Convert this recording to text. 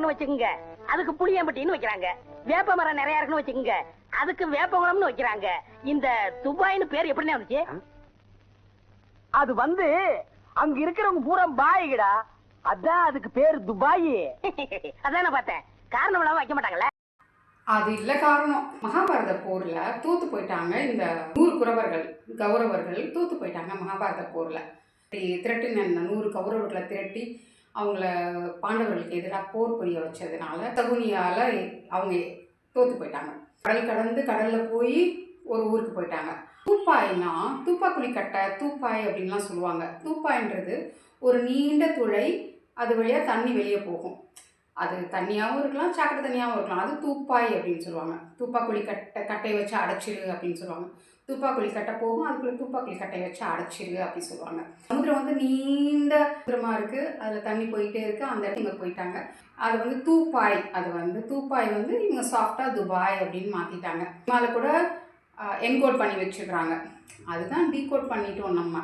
இருக்குன்னு வச்சுக்கோங்க, அதுக்கு புளியம்பட்டின்னு வைக்கிறாங்க. வேப்ப மரம் நிறைய இருக்குன்னு வச்சுக்கோங்க, அதுக்கு வேப்பங்குளம்னு வைக்கிறாங்க. இந்த துபாய்னு பேர் எப்படின்னு வந்துச்சு? அது வந்து அங்க இருக்கிறவங்க பூரா பாய்கடா, அதான் அதுக்கு பேரு துபாய். அதான் நான் பார்த்தேன். காரணம் இல்லாம வைக்க மாட்டாங்கல்ல. அது இல்லை காரணம். மகாபாரத போர்ல தூத்து போயிட்டாங்க. இந்த 100 குரவர்கள் கௌரவர்கள் தூத்து போயிட்டாங்க மகாபாரத போர்ல. திரட்டின 100 கௌரவர்களை திரட்டி அவங்கள பாண்டவர்களுக்கு எதிராக போர் புரிய வச்சதுனால சகுனியால அவங்க தோத்து போயிட்டாங்க. கடல் கடந்து கடல்ல போய் ஒரு ஊருக்கு போயிட்டாங்க. தூப்பாய்னா தூப்பாக்குழி கட்டை, தூப்பாய் அப்படின்லாம் சொல்லுவாங்க. தூப்பாய்ன்றது ஒரு நீண்ட துளை, அது வழியா தண்ணி வெளியே போகும். அது தண்ணியாகவும் இருக்கலாம், சாக்கடை தண்ணியாகவும் இருக்கலாம். அது தூப்பாய் அப்படின்னு சொல்லுவாங்க. தூப்பாக்குழி கட்டையை வச்சு அடைச்சிரு அப்படின்னு சொல்லுவாங்க. தூப்பாக்குழி கட்டை போகும், அதுக்குள்ளே தூப்பாக்குழி கட்டையை வச்சு அடைச்சிரு அப்படின்னு சொல்லுவாங்க. சமுத்திரம் வந்து நீண்ட சமுத்திரமாக இருக்குது, அதில் தண்ணி போயிட்டே இருக்குது. அந்த இடத்துல இங்கே போயிட்டாங்க. அது வந்து தூப்பாய். அது வந்து தூப்பாய் வந்து இவங்க சாஃப்டாக துபாய் அப்படின்னு மாற்றிட்டாங்க. அதில் கூட என்கோட் பண்ணி வச்சுக்கிறாங்க. அதுதான் டீகோட் பண்ணிட்டோம் நம்ம.